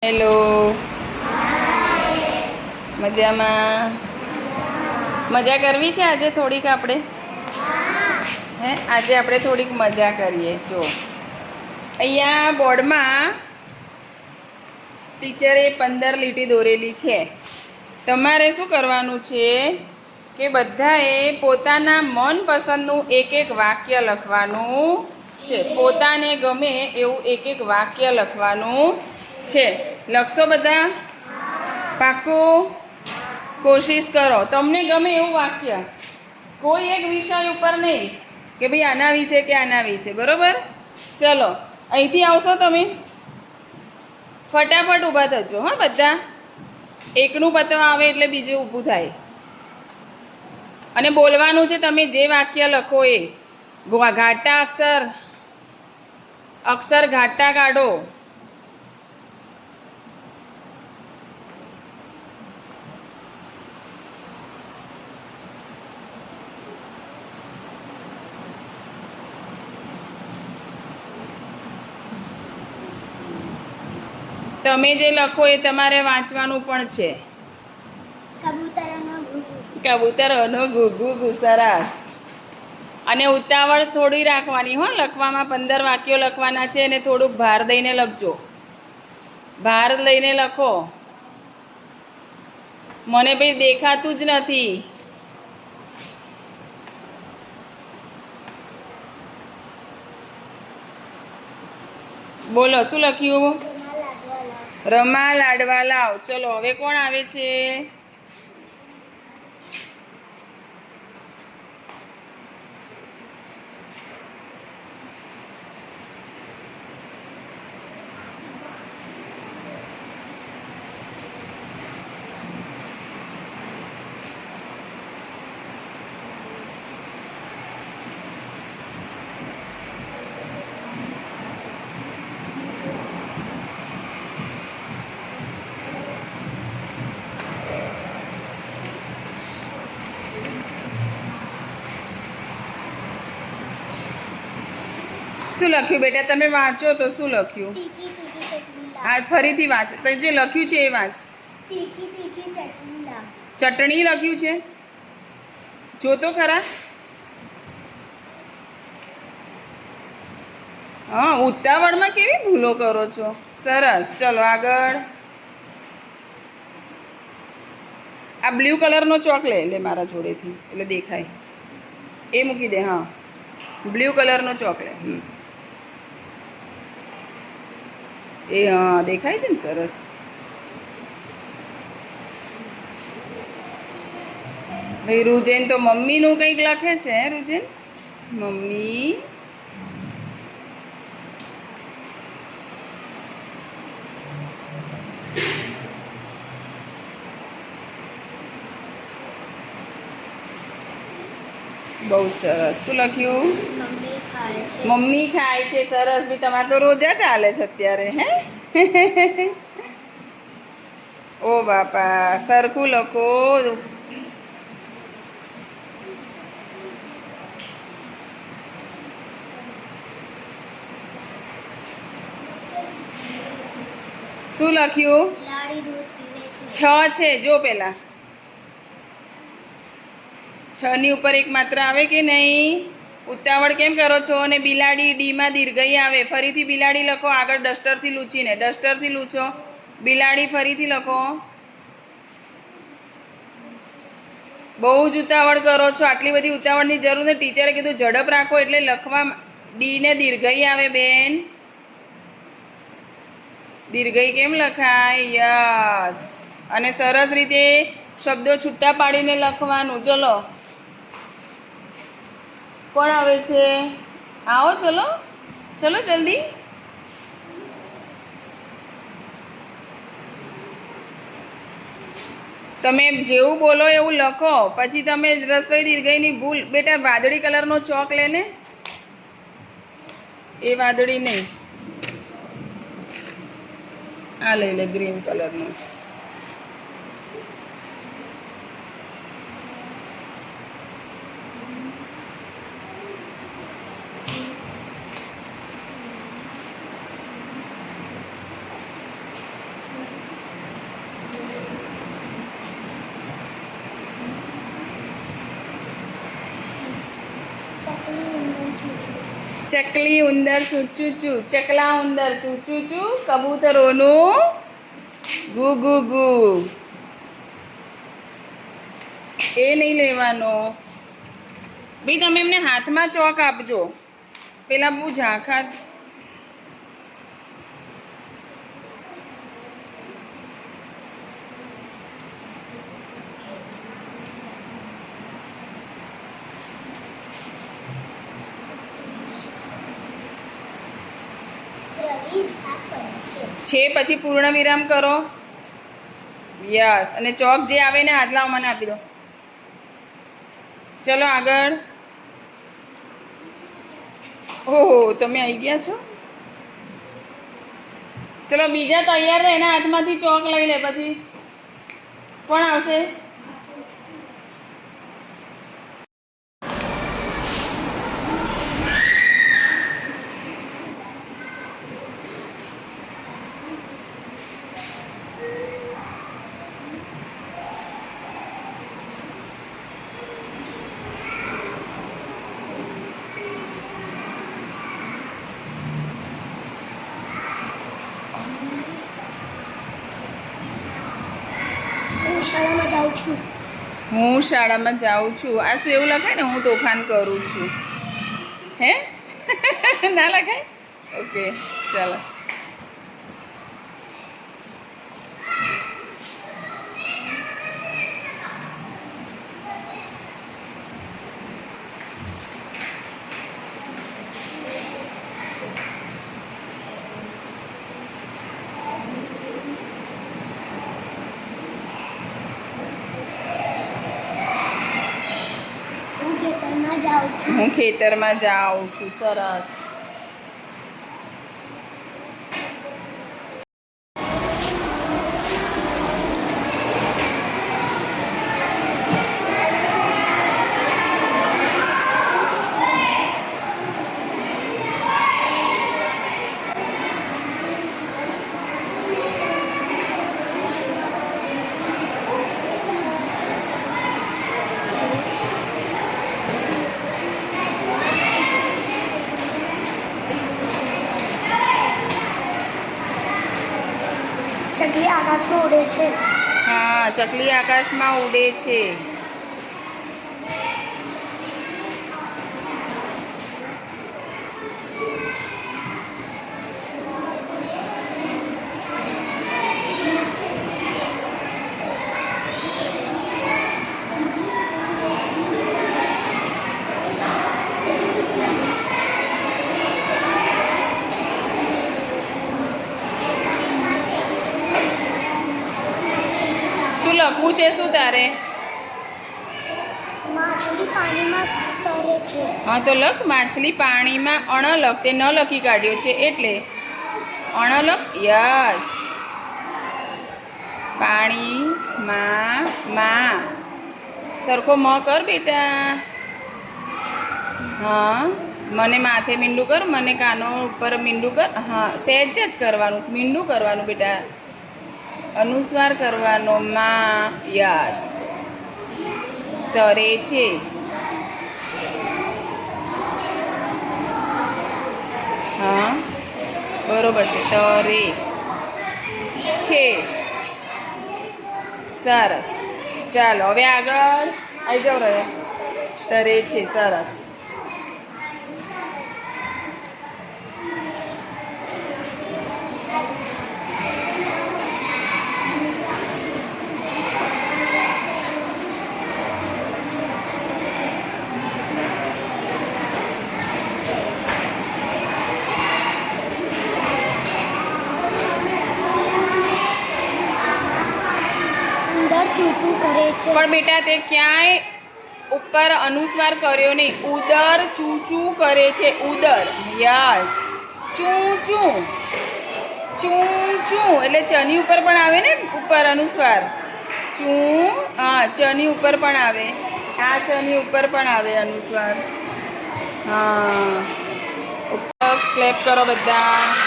Hello, મજામાં? મજા કરવી છે આજે થોડીક આપણે? આજે આપણે થોડીક મજા કરીએ. જો અહીંયા બોર્ડમાં ટીચરે 15 લીટી દોરેલી છે. તમારે શું કરવાનું છે કે બધાએ પોતાના મનપસંદનું એક એક વાક્ય લખવાનું છે. પોતાને ગમે એવું એક એક વાક્ય લખવાનું છે. લખશો બધા? પાક્કું? કોશિશ કરો. તમને ગમે એવું વાક્ય, કોઈ એક વિષય ઉપર નહીં કે ભાઈ આના વિશે કે આના વિશે. બરાબર? ચલો, અહીંથી આવશો તમે? ફટાફટ ઊભા થજો હા બધા. એકનું પતવા આવે એટલે બીજું ઊભું થાય. અને બોલવાનું છે તમે જે વાક્ય લખો એ. ઘાટા અક્ષર ઘાટા કાઢો. તમે જે લખો એ તમારે વાંચવાનું પણ છે. કબૂતરનો ઘૂઘુ. સરસ. અને ઉતાવળ થોડી રાખવાની હો લખવામાં. 15 વાક્યો લખવાના છે અને થોડુંક ભાર દઈને લખજો. ભાર લઈને લખો. મને ભાઈ દેખાતું જ નથી. બોલો શું લખ્યું? રમા લાડવા લાવ. ચલો હવે કોણ આવે છે? શું લખ્યું બેટા? તમે વાંચો તો શું લખ્યું? હા, ફરીથી વાંચો. તો જે લખ્યું છે એ વાંચ. ચટણી લખ્યું છે? જો તો ખરા. હા, ઉતાવળમાં કેવી ભૂલો કરો છો. સરસ. ચલો આગળ. આ બ્લુ કલરનો ચોક લે મારા જોડેથી એટલે દેખાય. એ મૂકી દે. હા, બ્લુ કલરનો ચોક લે. એ હા, દેખાય છે ને? સરસ. ભાઈ રૂજેન તો મમ્મીનું કંઈક લખે છે. રૂજેન મમ્મી. બહુ સરસ. શું લખ્યું? મમ્મી ખાય છે. સરસ. બી તમારે તો રોજા ચાલે છે અત્યારે. હે ઓ બાપા, સરખું લખો. શું લખ્યું? 6 છે. જો પેલા 6 ની ઉપર એક માત્ર આવે કે નહીં? ઉતાવળ કેમ કરો છો? અને બિલાડી ડીમાં દીર્ઘઈ આવે. ફરીથી બિલાડી લખો. આગળ ડસ્ટરથી લૂંચીને. ડસ્ટરથી લૂંચો. બિલાડી ફરીથી લખો. બહુ જ ઉતાવળ કરો છો. આટલી બધી ઉતાવળની જરૂર નથી. ટીચરે કીધું ઝડપ રાખો એટલે લખવા. ડીને દીર્ઘઈ આવે બેન. દીર્ઘઈ કેમ લખાય? યસ. અને સરસ રીતે શબ્દો છૂટા પાડીને લખવાનું. ચલો, કોણ આવે છે? આવો. ચલો ચલો જલ્દી. તમે જેવું બોલો એવું લખો. પછી તમે રસોઈ દીર્ઘઈની ભૂલ. બેટા વાદળી કલરનો ચોક લે ને. એ વાદળી નહીં, આ લઈ લે ગ્રીન કલરનું. ચકલી ઉંદર ચૂચું ચૂ, ચકલા ઉંદર ચૂચું ચૂ, કબૂતરોનું ગુ ગુ ગુ. એ નહીં લેવાનો ભાઈ. તમે એમને હાથમાં ચોક આપજો. પેલા બહુ ઝાંખા. છે પછી પૂર્ણ વિરામ કરો. યસ. અને ચોક જે આવે ને હાથ લાવ મને આપી દો. ચલો આગળ. ઓહો તમે આવી ગયા છો. ચલો બીજા તૈયાર રહે એના હાથમાંથી ચોક લઈ લે. પછી કોણ આવશે? હું શાળામાં જાઉં છું. આ શું એવું લખાય ને? હું તોફાન કરું છું. હે ના લખાય? ઓકે ચાલો. હું ખેતરમાં જાઉં છું. સરસ. ચકલી આકાશમાં ઉડે છે. હા ચકલી આકાશમાં ઉડે છે. શું લખવું છે? શું તારે? માછલી પાણીમાં તરે છે. હા તો લખ. માછલી પાણીમાં અણ લખ. તે ન લખી કાઢ્યો છે એટલે અણ લખ. યસ. પાણીમાં માં સરખો મ કર બેટા. હા મને માથે મીંડું કર. મને કાનો ઉપર મીંડું કર. હા સહેજ જ કરવાનું. મીંડું કરવાનું બેટા. અનુસ્વાર કરવાનો. માં. યસ. તરે છે. હા બરોબર છે. તરે છે. સરસ. ચાલો હવે આગળ આવી જાવ. રહ્યો તરે છે. સરસ. ચૂચું કરે છે. પણ બેટા તે ક્યાંય ઉપર અનુસ્વાર કર્યો નહીં. ઉદર ચૂચું કરે છે. ઉદર. યસ. ચૂચું ચૂચું એટલે ચની ઉપર પણ આવે ને ઉપર અનુસ્વાર. ચૂ. હા ચની ઉપર પણ આવે. આ ચની ઉપર પણ આવે અનુસ્વાર. હા. ક્લેપ કરો બધા.